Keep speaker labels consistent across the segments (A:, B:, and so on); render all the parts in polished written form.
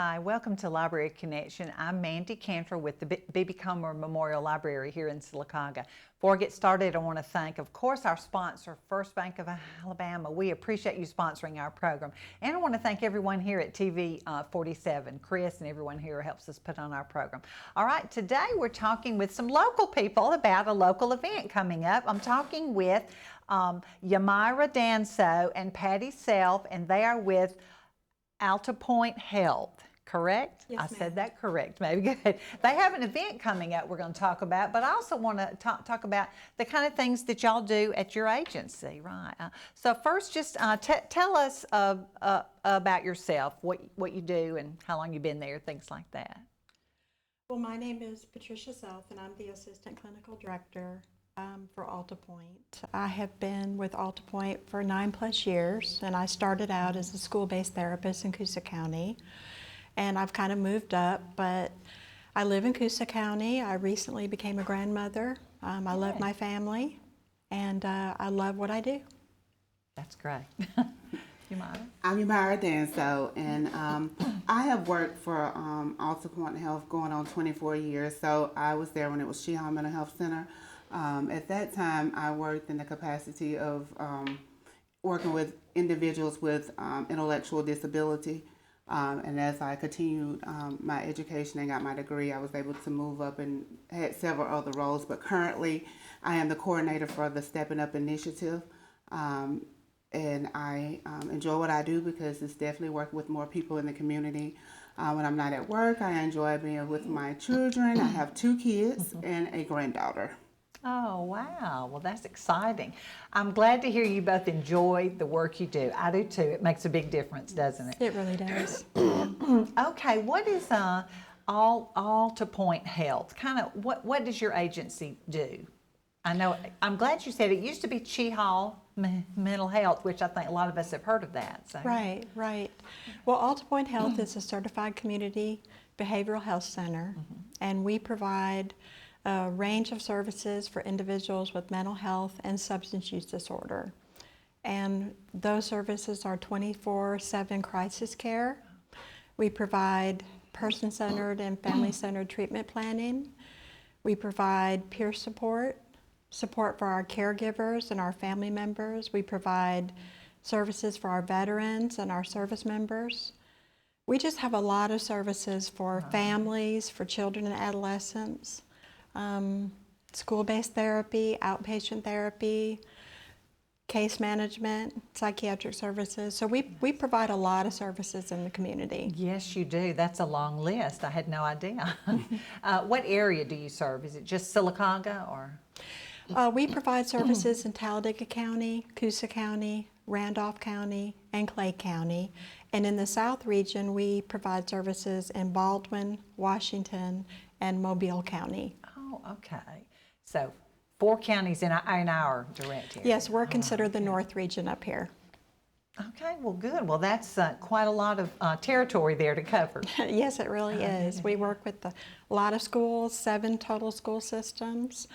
A: Hi, welcome to Library Connection. I'm Mandy Cantor with the B.B. Comer Memorial Library here in Sylacauga. Before I get started, I want to thank, of course, our sponsor, First Bank of Alabama. We appreciate you sponsoring our program. And I want to thank everyone here at TV 47, Chris and everyone here who helps us put on our program. All right, today we're talking with some local people about a local event coming up. I'm talking with Yamira Danso and Patty Self, and they are with Alta Point Health, correct?
B: Yes,
A: I
B: ma'am.
A: said that correct, maybe good. They have an event coming up we're going to talk about, but I also want to talk about the kind of things that y'all do at your agency, right? So first, just tell us about yourself, what you do and how long you've been there, things like that.
B: Well, my name is Patricia Self, and I'm the Assistant Clinical Director for Alta Point. I have been with Alta Point for 9+ years, and I started out as a school-based therapist in Coosa County, and I've kind of moved up, but I live in Coosa County. I recently became a grandmother. I love my family, and I love what I do.
A: That's great. Yamira?
C: I'm Yamira Danso, and I have worked for Alta Point Health going on 24 years, so I was there when it was Sheehan Mental Health Center. At that time, I worked in the capacity of working with individuals with intellectual disability. And as I continued my education and got my degree, I was able to move up and had several other roles. But currently, I am the coordinator for the Stepping Up Initiative. And I enjoy what I do because it's definitely working with more people in the community. When I'm not at work, I enjoy being with my children. I have 2 kids and a granddaughter.
A: Oh, wow. Well, that's exciting. I'm glad to hear you both enjoy the work you do. I do too. It makes a big difference, doesn't it?
B: It really does.
A: Okay, what is Alta Point Health? Kind of what does your agency do? I know, I'm glad you said it used to be Cheehaw Mental Health, which I think a lot of us have heard of that. So.
B: Right, right. Well, Alta Point Health is a certified community behavioral health center, and we provide a range of services for individuals with mental health and substance use disorder. And those services are 24/7 crisis care. We provide person-centered and family-centered treatment planning. We provide peer support for our caregivers and our family members. We provide services for our veterans and our service members. We just have a lot of services for families, for children and adolescents. School-based therapy, outpatient therapy, case management, psychiatric services. So we provide a lot of services in the community.
A: Yes, you do. That's a long list. I had no idea. What area do you serve? Is it just Sylacauga or?
B: We provide services in Talladega County, Coosa County, Randolph County, and Clay County. And in the South region, we provide services in Baldwin, Washington, and Mobile County.
A: Oh, okay. So 4 counties in our direct area.
B: Yes, we're considered the North region up here.
A: Okay, well, good. Well, that's quite a lot of territory there to cover.
B: Yes, it really is. We work with a lot of schools, 7 total school systems.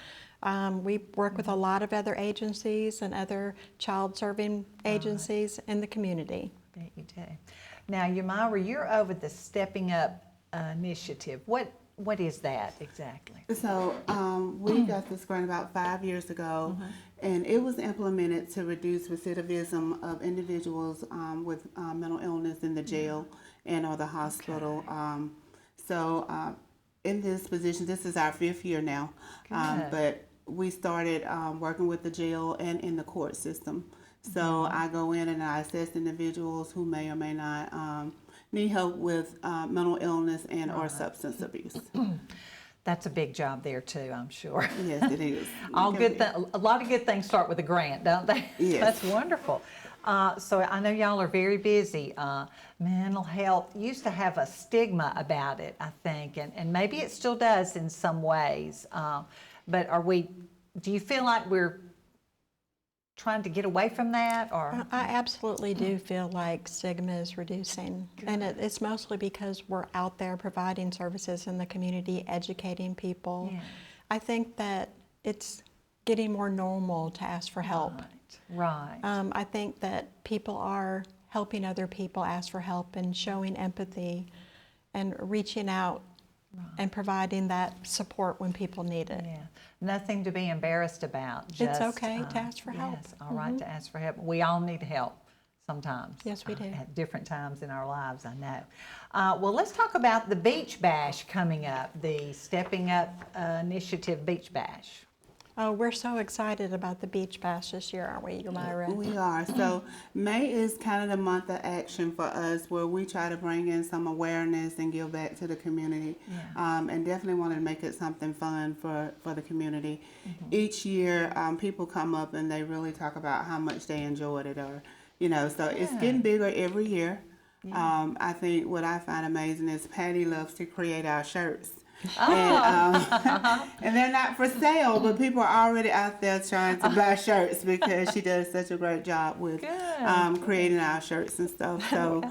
B: We work with a lot of other agencies and other child-serving agencies in the community.
A: I bet you do. Now, Yamira, you're over the Stepping Up initiative. What is that exactly?
C: So we got this grant about 5 years ago, and it was implemented to reduce recidivism of individuals with mental illness in the jail and or the hospital. Okay. In this position, this is our 5th year now, but we started working with the jail and in the court system. So I go in and I assess individuals who may or may not need help with mental illness and or substance abuse.
A: That's a big job there too, I'm sure.
C: Yes, it is.
A: A lot of good things start with a grant, don't they?
C: Yes.
A: That's wonderful. So I know y'all are very busy. Mental health used to have a stigma about it, I think, and maybe it still does in some ways. But do you feel like we're trying to get away from that, or?
B: I absolutely do feel like stigma is reducing. Good. And it's mostly because we're out there providing services in the community, educating people. Yeah. I think that it's getting more normal to ask for help.
A: Right.
B: I think that people are helping other people ask for help and showing empathy and reaching out and providing that support when people need it.
A: Yeah, nothing to be embarrassed about.
B: It's okay to ask for help.
A: Yes, all right, to ask for help. We all need help sometimes.
B: Yes, we do.
A: At different times in our lives, I know. Well, let's talk about the Beach Bash coming up, the Stepping Up Initiative Beach Bash.
B: Oh, we're so excited about the Beach Bash this year, aren't we, Yamira?
C: We are. So May is kind of the month of action for us, where we try to bring in some awareness and give back to the community.
A: Yeah.
C: And definitely want to make it something fun for the community. Each year, people come up and they really talk about how much they enjoyed it, or, you know, so it's getting bigger every year. I think what I find amazing is Patty loves to create our shirts. And they're not for sale, but people are already out there trying to buy shirts because she does such a great job with creating our shirts and stuff. So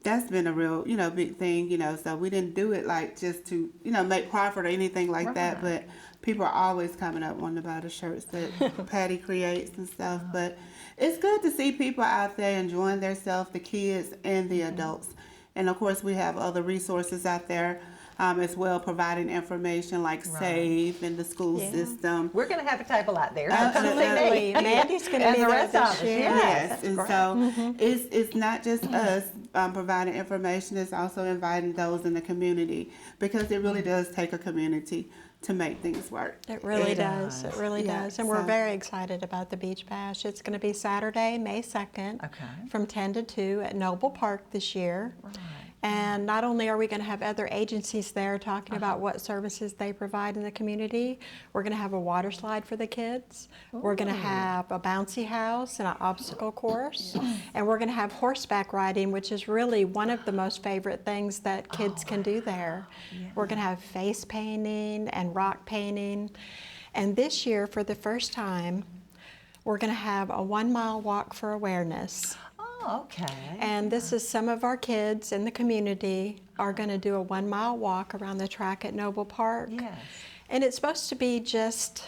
C: that's been a real, big thing, so we didn't do it like just to, make profit or anything like that, but people are always coming up wanting to buy the shirts that Patty creates and stuff. But it's good to see people out there enjoying themselves, the kids and the adults. And of course, we have other resources out there as well, providing information like SAVE and the school system.
A: We're going to have a table out there.
B: Absolutely. Mandy's going to be there this year.
C: Yes, and so it's not just us providing information, it's also inviting those in the community, because it really does take a community to make things work.
B: It really does. It really does. And we're very excited about the Beach Bash. It's going to be Saturday, May 2nd from 10 to 2 at Noble Park this year.
A: Right.
B: And not only are we going to have other agencies there talking about what services they provide in the community, we're going to have a water slide for the kids. We're going to have a bouncy house and an obstacle course. And we're going to have horseback riding, which is really one of the most favorite things that kids can do there. We're going to have face painting and rock painting. And this year, for the first time, we're going to have a 1-mile walk for awareness.
A: Oh, okay.
B: And this is some of our kids in the community are going to do a 1-mile walk around the track at Noble Park.
A: Yes.
B: And it's supposed to be just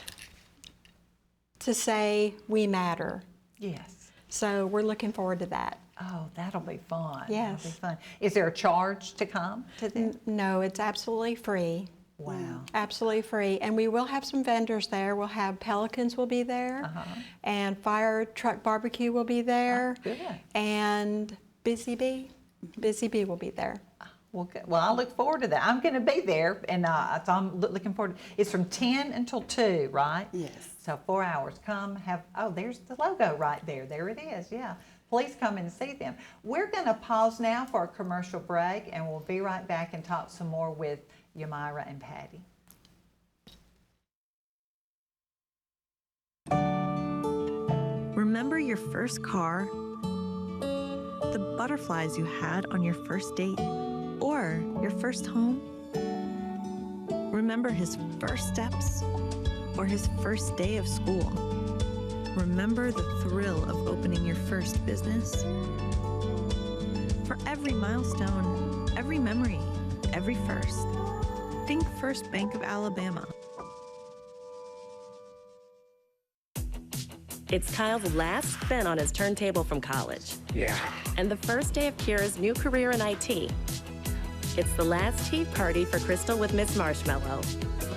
B: to say we matter.
A: Yes.
B: So we're looking forward to that.
A: Oh, that'll be fun.
B: Yes.
A: That'll be fun. Is there a charge to come to this?
B: No, it's absolutely free.
A: Wow.
B: Absolutely free. And we will have some vendors there. We'll have Pelicans will be there, and Fire Truck Barbecue will be there,
A: Good.
B: and Busy Bee will be there.
A: Well, good. Well, I look forward to that. I'm going to be there, and so I'm looking forward. It's from 10 until 2, right?
C: Yes.
A: So 4 hours. Come have, there's the logo right there. There it is, yeah. Please come and see them. We're going to pause now for a commercial break, and we'll be right back and talk some more with Yamira and Patty.
D: Remember your first car? The butterflies you had on your first date? Or your first home? Remember his first steps? Or his first day of school? Remember the thrill of opening your first business? For every milestone, every memory, every first, think First Bank of Alabama.
E: It's Kyle's last spin on his turntable from college.
F: Yeah.
E: And the first day of Kira's new career in IT. It's the last tea party for Crystal with Miss Marshmallow.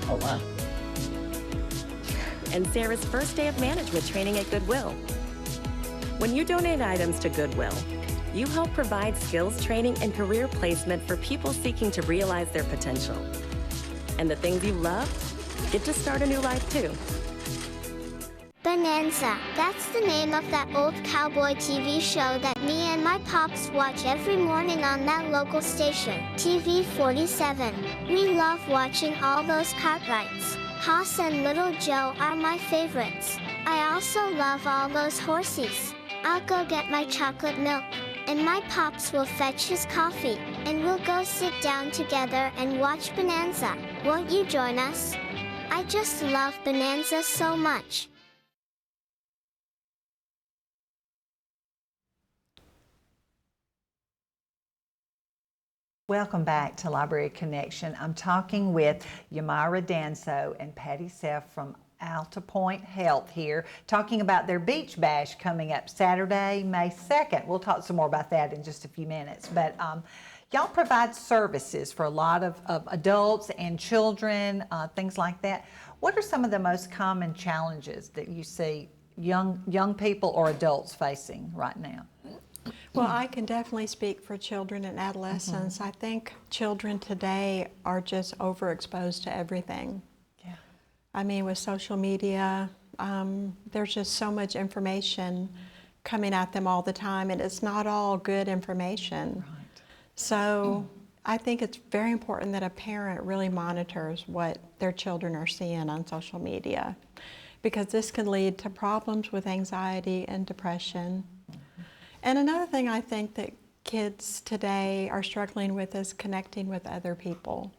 F: Oh, wow.
E: And Sarah's first day of management training at Goodwill. When you donate items to Goodwill, you help provide skills training and career placement for people seeking to realize their potential. And the things you love get to start a new life too.
G: Bonanza, that's the name of that old cowboy TV show that me and my pops watch every morning on that local station, TV 47. We love watching all those Cartwrights. Hoss and Little Joe are my favorites. I also love all those horsies. I'll go get my chocolate milk, and my pops will fetch his coffee, and we'll go sit down together and watch Bonanza. Won't you join us? I just love Bonanza so much.
A: Welcome back to Library Connection. I'm talking with Yamira Danso and Patty Self from Alta Point Health here, talking about their Beach Bash coming up Saturday, May 2nd. We'll talk some more about that in just a few minutes. But y'all provide services for a lot of adults and children, things like that. What are some of the most common challenges that you see young people or adults facing right now?
B: Well, I can definitely speak for children and adolescents. I think children today are just overexposed to everything.
A: Yeah.
B: I mean, with social media, there's just so much information coming at them all the time, and it's not all good information.
A: Right.
B: So I think it's very important that a parent really monitors what their children are seeing on social media, because this can lead to problems with anxiety and depression. And another thing I think that kids today are struggling with is connecting with other people.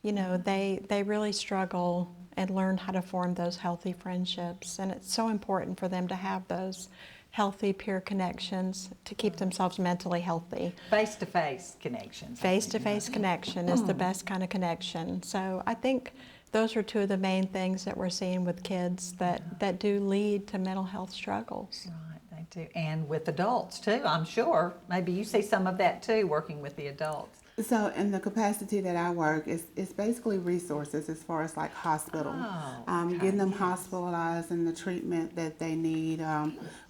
B: You know, they really struggle and learn how to form those healthy friendships, and it's so important for them to have those healthy peer connections to keep themselves mentally healthy.
A: Face-to-face connections.
B: Face-to-face connection is the best kind of connection. So I think those are two of the main things that we're seeing with kids that do lead to mental health struggles.
A: Right, they do. And with adults too, I'm sure. Maybe you see some of that too, working with the adults.
C: So in the capacity that I work, it's basically resources as far as like hospital, getting them hospitalized and the treatment that they need,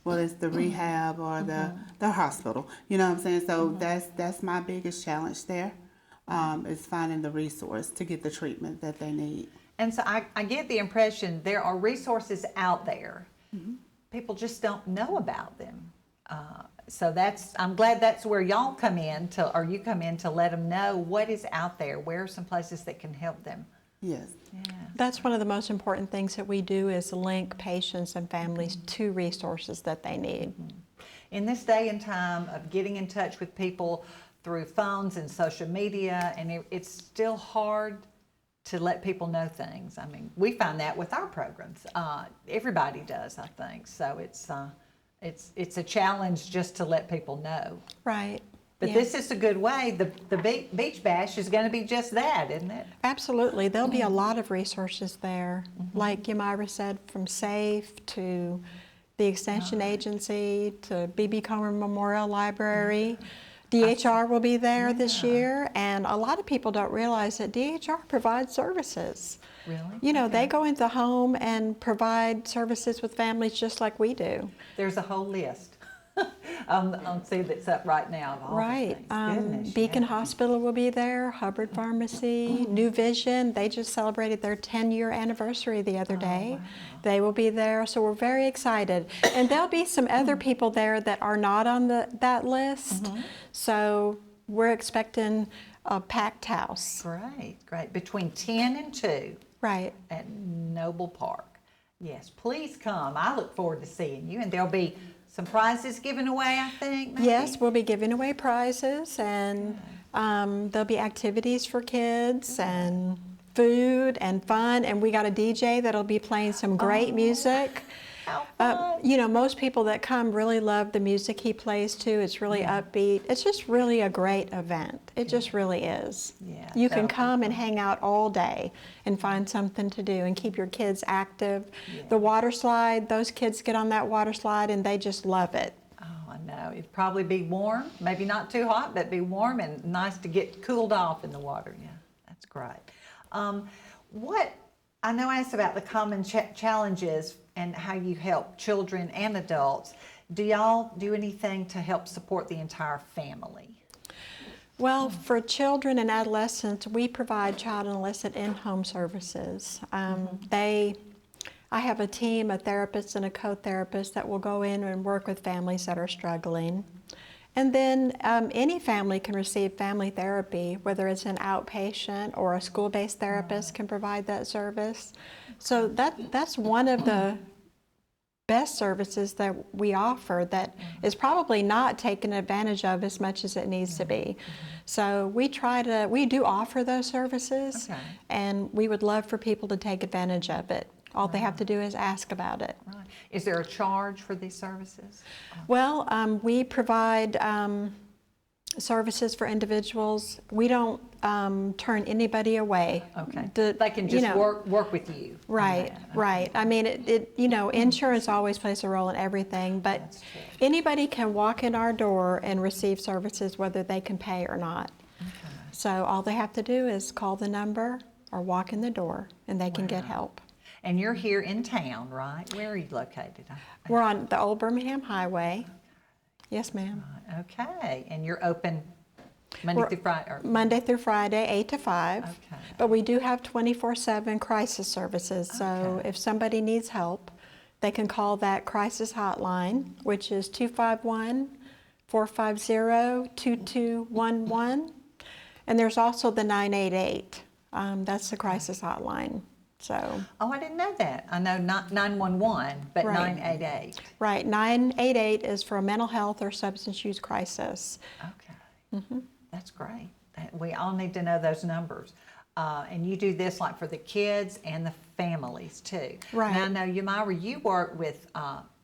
C: whether it's the rehab or the hospital. You know what I'm saying? So that's my biggest challenge there, is finding the resource to get the treatment that they need.
A: And so I get the impression there are resources out there. People just don't know about them. So I'm glad that's where y'all come in you come in to let them know what is out there. Where are some places that can help them?
C: Yes.
A: Yeah.
B: That's one of the most important things that we do, is link patients and families to resources that they need.
A: In this day and time of getting in touch with people through phones and social media, and it's still hard to let people know things. I mean, we find that with our programs. Everybody does, I think. So it's a challenge just to let people know.
B: Right.
A: But
B: Yeah.
A: this is a good way. The Beach Bash is going to be just that, isn't it?
B: Absolutely. There'll be a lot of resources there. Like Yamira said, from SAFE to the Extension Agency to B.B. Comer Memorial Library. DHR will be there this year, and a lot of people don't realize that DHR provides services.
A: Really?
B: You know, they go into the home and provide services with families just like we do.
A: There's a whole list. on see that's up right now of all
B: Right.
A: the things. Goodness,
B: Beacon
A: yeah.
B: Hospital will be there, Hubbard Pharmacy, New Vision. They just celebrated their 10-year anniversary the other day.
A: Wow.
B: They will be there, so we're very excited. And there'll be some other people there that are not on that list. So we're expecting a packed house.
A: Great. Between 10 and 2
B: Right.
A: at Noble Park. Yes, please come. I look forward to seeing you, and there'll be some prizes given away, I think. Maybe?
B: Yes, we'll be giving away prizes, and there'll be activities for kids and food and fun, and we got a DJ that'll be playing some great music.
A: How fun.
B: You know, most people that come really love the music he plays too. It's really upbeat. It's just really a great event. It just really is.
A: Yeah,
B: You can
A: that'll be
B: come and hang out all day and find something to do and keep your kids active.
A: Yeah.
B: The water slide, those kids get on that water slide and they just love it.
A: Oh, I know. It'd probably be warm, maybe not too hot, but be warm and nice to get cooled off in the water. Yeah, that's great. What I know I asked about the common challenges and how you help children and adults. Do y'all do anything to help support the entire family?
B: Well, for children and adolescents, we provide child and adolescent in-home services. I have a team, a therapist and a co-therapist that will go in and work with families that are struggling. And then any family can receive family therapy, whether it's an outpatient or a school-based therapist can provide that service. So that's one of the best services that we offer that is probably not taken advantage of as much as it needs to be. So we do offer those services, and we would love for people to take advantage of it. All they have to do is ask about it.
A: Right. Is there a charge for these services?
B: Well, we provide services for individuals. We don't turn anybody away.
A: Okay.
B: They
A: can just work with you.
B: Right, right. I mean, insurance always plays a role in everything, but
A: That's true.
B: anybody can walk in our door and receive services whether they can pay or not. So all they have to do is call the number or walk in the door, and they can get
A: Wow.
B: help.
A: And you're here in town, right? Where are you located?
B: We're on the Old Birmingham Highway. Yes, ma'am.
A: Okay, and you're open Monday
B: We're
A: through Friday?
B: Monday through Friday, 8 to 5.
A: Okay.
B: But we do have 24/7 crisis services. So
A: Okay.
B: if somebody needs help, they can call that crisis hotline, which is 251-450-2211. And there's also the 988. That's the crisis hotline. So,
A: Oh, I didn't know that. I know not 911, but
B: Right.
A: 988.
B: right, 988 is for a mental health or substance use crisis.
A: Okay. That's great. We all need to know those numbers. And you do this like for the kids and the families too.
B: Right.
A: Now, I know, Yamira, you work with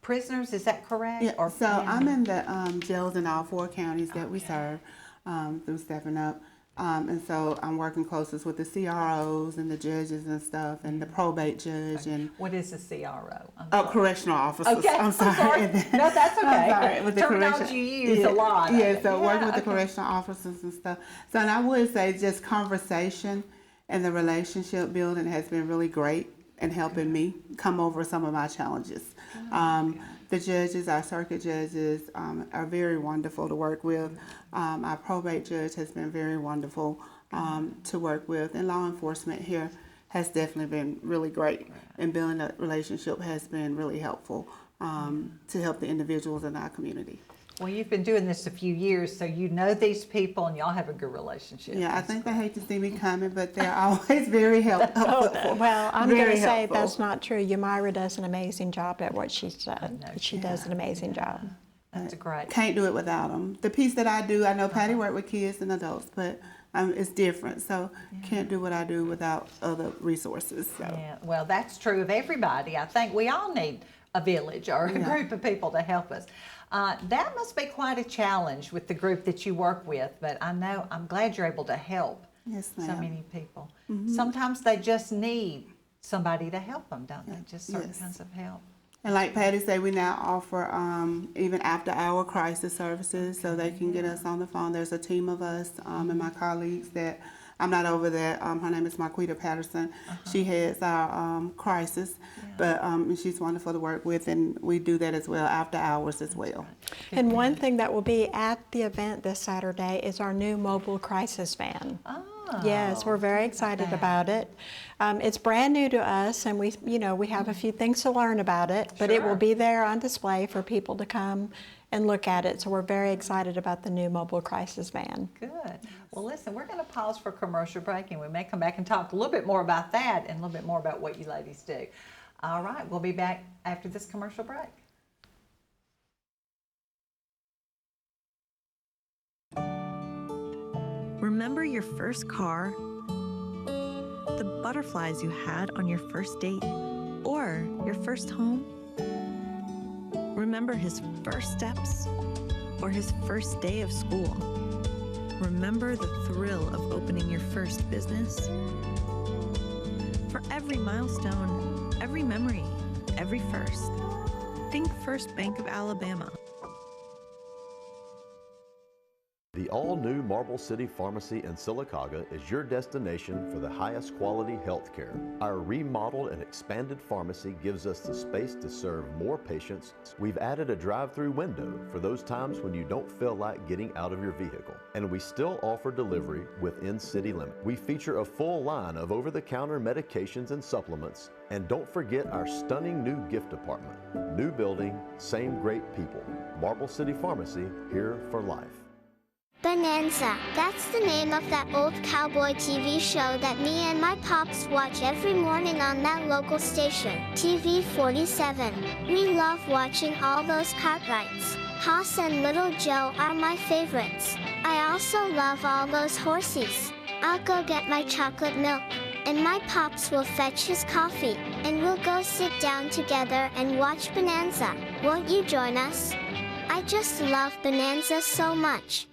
A: prisoners, is that correct?
C: Yeah,
A: Or
C: so I'm in the jails in all 4 counties that we serve through Stepping Up. And so I'm working closest with the CROs and the judges and stuff, and the probate judge and
A: What is a CRO?
C: correctional officers.
A: Okay,
C: I'm sorry.
A: No, that's okay.
C: I'm sorry. With the
A: Terminology you use a lot of
C: Yeah,
A: it.
C: so working with the
A: okay.
C: correctional officers and stuff. So, and I would say just conversation and the relationship building has been really great in helping me come over some of my challenges. The judges, our circuit judges, are very wonderful to work with. Our probate judge has been very wonderful to work with, and law enforcement here has definitely been really great. And building that relationship has been really helpful to help the individuals in our community.
A: Well, you've been doing this a few years, so you know these people and y'all have a good relationship.
C: Yeah, I think they hate to see me coming, but they're always very helpful.
B: Well, I'm going
C: Very
B: to say
C: helpful.
B: that's not true. Yamira does an amazing job at what she's done.
A: know
B: She
A: she
B: does an amazing job.
A: That's great.
C: Can't do it without them. The piece that I do, I know Patty worked with kids and adults, but it's different. So can't do what I do without other resources. So.
A: Yeah, well, that's true of everybody. I think we all need a village or a group of people to help us. That must be quite a challenge with the group that you work with, but I'm glad you're able to help
C: Yes,
A: so
C: ma'am.
A: many people. Sometimes they just need somebody to help them, don't they? Just certain
C: Yes.
A: kinds of help.
C: And like Patty said, we now offer even after-hour crisis services, so they can get us on the phone. There's a team of us and my colleagues that I'm not over there. Her name is Marquita Patterson. She heads our crisis, but she's wonderful to work with, and we do that as well after hours as well.
B: And one thing that will be at the event this Saturday is our new mobile crisis van.
A: Oh,
B: Yes, we're very excited about it. It's brand new to us, and we have a few things to learn about it, but it
A: Sure.
B: will be there on display for people to come and look at it. So we're very excited about the new mobile crisis van.
A: good. Well, listen, we're going to pause for a commercial break, and we may come back and talk a little bit more about that and a little bit more about what you ladies do. All right, we'll be back after this commercial break.
D: Remember your first car? The butterflies you had on your first date? Or your first home? Remember his first steps? Or his first day of school? Remember the thrill of opening your first business? For every milestone, every memory, every first, think First Bank of Alabama.
F: The all-new Marble City Pharmacy in Sylacauga is your destination for the highest quality health care. Our remodeled and expanded pharmacy gives us the space to serve more patients. We've added a drive-through window for those times when you don't feel like getting out of your vehicle. And we still offer delivery within city limits. We feature a full line of over-the-counter medications and supplements. And don't forget our stunning new gift department. New building, same great people. Marble City Pharmacy, here for life.
G: Bonanza. That's the name of that old cowboy TV show that me and my pops watch every morning on that local station, TV 47. We love watching all those cartwrights. Hoss and Little Joe are my favorites. I also love all those horsies. I'll go get my chocolate milk, and my pops will fetch his coffee, and we'll go sit down together and watch Bonanza. Won't you join us? I just love Bonanza so much.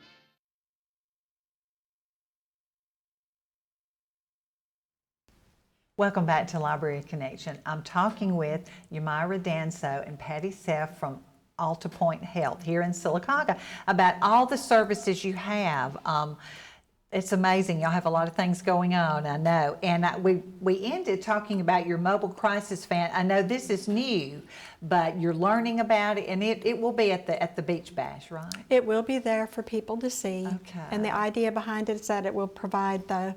A: Welcome back to Library Connection. I'm talking with Yamira Danso and Patty Seff from Alta Point Health here in Sylacauga about all the services you have. It's amazing. Y'all have a lot of things going on, I know. And we ended talking about your mobile crisis van. I know this is new, but you're learning about it, and it will be at the Beach Bash, right?
B: It will be there for people to see.
A: Okay.
B: And the idea behind it is that it will provide the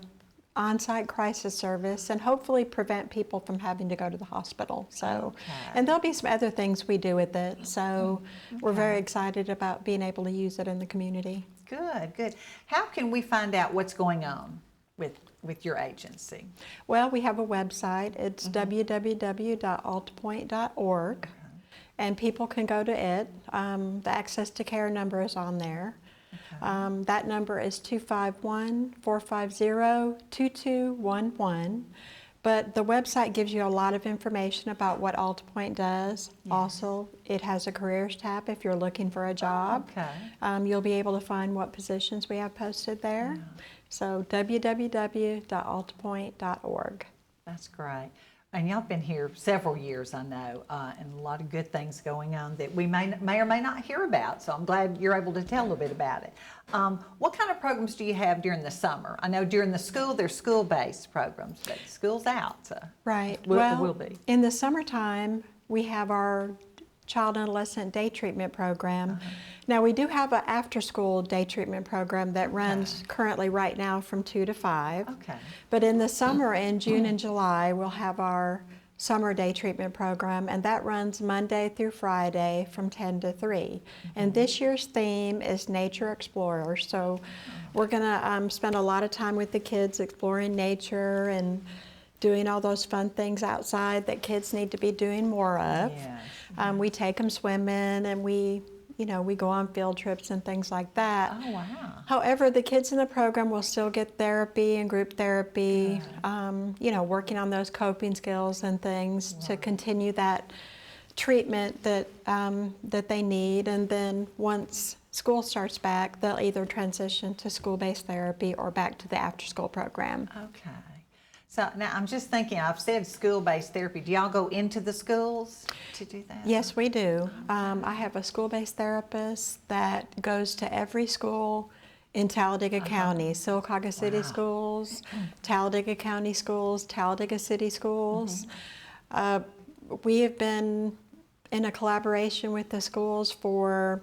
B: on-site crisis service and hopefully prevent people from having to go to the hospital. So,
A: Okay.
B: and there'll be some other things we do with it. So we're very excited about being able to use it in the community.
A: Good, good. How can we find out what's going on with your agency?
B: Well, we have a website. It's www.altpoint.org, and people can go to it. The Access to Care number is on there.
A: Okay.
B: That number is 251-450-2211. But the website gives you a lot of information about what AltaPoint does.
A: Yes.
B: Also, it has a careers tab if you're looking for a job.
A: Okay.
B: You'll be able to find what positions we have posted there. So www.altapoint.org.
A: That's great. And y'all been here several years, I know, and a lot of good things going on that we may or may not hear about. So I'm glad you're able to tell a little bit about it. What kind of programs do you have during the summer? I know during the school there's school-based programs, but school's out. So
B: Right.
A: will be.
B: In the summertime, we have our child and adolescent day treatment program. Now, we do have an after-school day treatment program that runs currently right now from 2 to 5.
A: Okay.
B: But in the summer, in June and July, we'll have our summer day treatment program, and that runs Monday through Friday from 10 to 3. And this year's theme is Nature Explorers. So we're going to spend a lot of time with the kids exploring nature and doing all those fun things outside that kids need to be doing more of.
A: Yes.
B: We take them swimming, and we go on field trips and things like that.
A: Oh, wow.
B: However, the kids in the program will still get therapy and group therapy, working on those coping skills and things to continue that treatment that they need. And then once school starts back, they'll either transition to school-based therapy or back to the after-school program.
A: Okay. So now I'm just thinking, I've said school-based therapy. Do y'all go into the schools to do that?
B: Yes, we do. I have a school-based therapist that goes to every school in Talladega County, Sylacauga City Schools, Talladega County Schools, Talladega City Schools. We have been in a collaboration with the schools for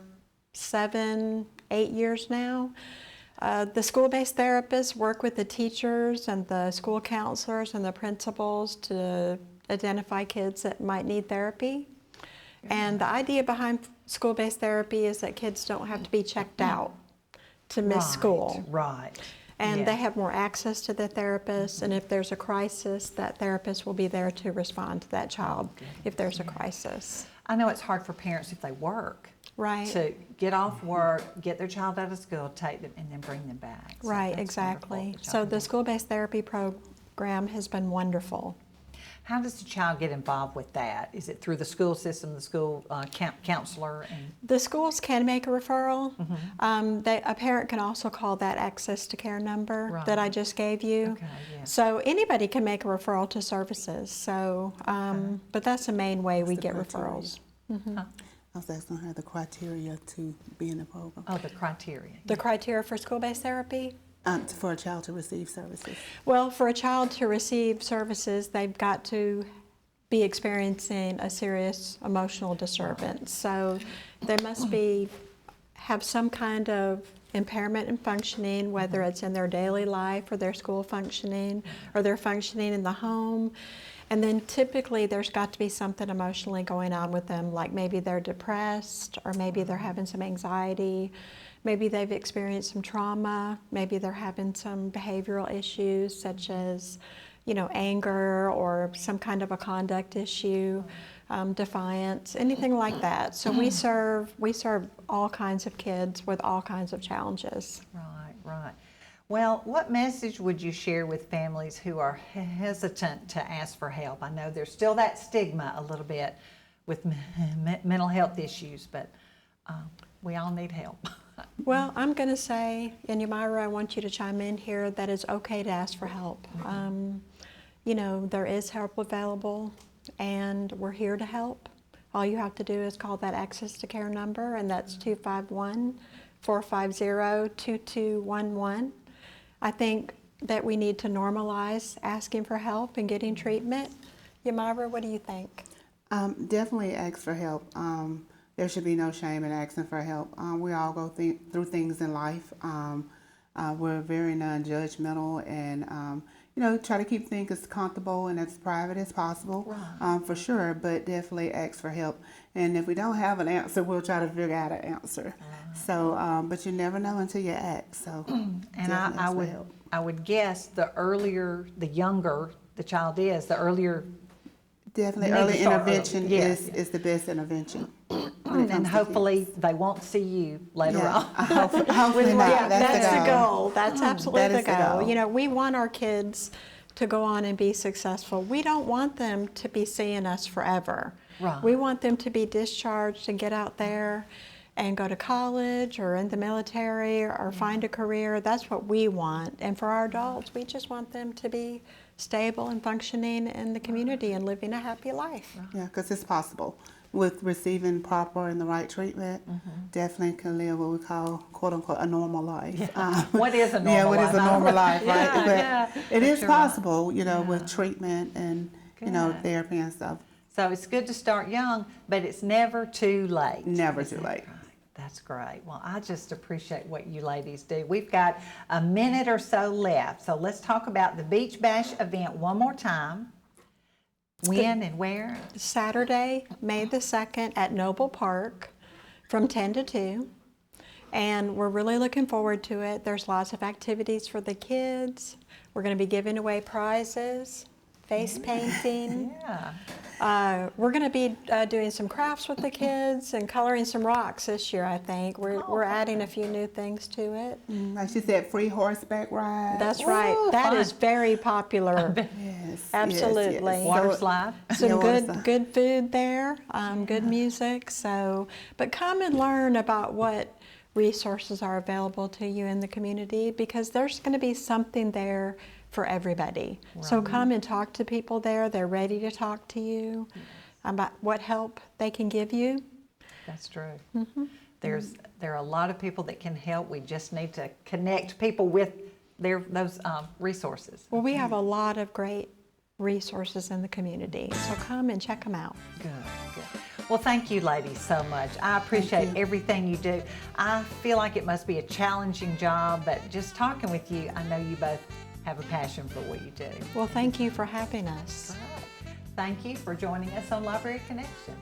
B: 7-8 years now. The school-based therapists work with the teachers and the school counselors and the principals to identify kids that might need therapy. And the idea behind school-based therapy is that kids don't have to be checked out to miss school.
A: Right.
B: And they have more access to the therapist, and if there's a crisis, that therapist will be there to respond to that child if there's a crisis.
A: I know it's hard for parents if they work.
B: Right.
A: To get off work, get their child out of school, take them, and then bring them back. So
B: Right,
A: that's
B: exactly.
A: wonderful that y'all
B: So
A: can
B: the
A: do.
B: school-based therapy program has been wonderful.
A: How does the child get involved with that? Is it through the school system, the school counselor?
B: The schools can make a referral. A parent can also call that Access to Care number that I just gave you.
A: Okay, yeah.
B: So anybody can make a referral to services. So, but that's the main way we
C: the
B: get
C: criteria?
B: referrals.
C: I was asking her the criteria to be in the program.
A: Oh, the criteria.
B: The criteria for school-based therapy?
C: For a child to receive services.
B: Well, for a child to receive services, they've got to be experiencing a serious emotional disturbance. So they must have some kind of impairment in functioning, whether it's in their daily life or their school functioning or their functioning in the home. And then typically there's got to be something emotionally going on with them, like maybe they're depressed or maybe they're having some anxiety. Maybe they've experienced some trauma. Maybe they're having some behavioral issues such as, anger or some kind of a conduct issue, defiance, anything like that. So we serve all kinds of kids with all kinds of challenges.
A: Right, right. Well, what message would you share with families who are hesitant to ask for help? I know there's still that stigma a little bit with mental health issues, but we all need help.
B: Well, I'm going to say, and Yamira, I want you to chime in here, that it's okay to ask for help. There is help available, and we're here to help. All you have to do is call that Access to Care number, and that's 251-450-2211. I think that we need to normalize asking for help and getting treatment. Yamira, what do you think?
C: Definitely ask for help. There should be no shame in asking for help. We all go through things in life. We're very non-judgmental and try to keep things as comfortable and as private as possible, for sure, but definitely ask for help. And if we don't have an answer, we'll try to figure out an answer. So, but you never know until you ask. So,
A: and I would guess the younger the child is, the earlier.
C: Definitely early intervention is the best intervention.
A: And hopefully they won't see you later on.
C: Hopefully not.
B: Yeah, that's the goal. That's absolutely the goal.
C: goal.
B: We want our kids to go on and be successful. We don't want them to be seeing us forever.
A: Right.
B: We want them to be discharged and get out there and go to college or in the military or find a career. That's what we want. And for our adults, we just want them to be stable and functioning in the community and living a happy life.
C: Yeah, because it's possible. With receiving proper and the right treatment, definitely can live what we call, quote unquote, a normal life.
A: Yeah. What is a normal life?
C: Yeah, what is a normal life, right?
A: Yeah,
C: But it is
A: you're
C: possible, with treatment and,
A: Good.
C: therapy and stuff.
A: So it's good to start young, but it's never too late.
C: Never too late.
A: Right. That's great. Well, I just appreciate what you ladies do. We've got a minute or so left, so let's talk about the Beach Bash event one more time. When and where?
B: Saturday, May the 2nd at Noble Park from 10 to 2. And we're really looking forward to it. There's lots of activities for the kids. We're going to be giving away prizes, face painting.
A: Yeah.
B: We're going to be doing some crafts with the kids and coloring some rocks this year, I think. We're adding a few new things to it.
C: Like she said, free horseback ride.
B: That's right. That is very popular.
C: Yes.
B: Absolutely.
C: Yes.
A: Water slide.
B: Some
C: water slide.
B: good food there, good music. But come and learn about what resources are available to you in the community, because there's going to be something there for everybody. So come and talk to people there. They're ready to talk to you about what help they can give you.
A: That's true. There are a lot of people that can help. We just need to connect people with those resources.
B: Well, we have a lot of great resources in the community, so come and check them out.
A: Good. Well, thank you, ladies, so much. I appreciate everything you do. I feel like it must be a challenging job, but just talking with you, I know you both have a passion for what you do.
B: Well, thank you for having us.
A: Thank you for joining us on Library Connection.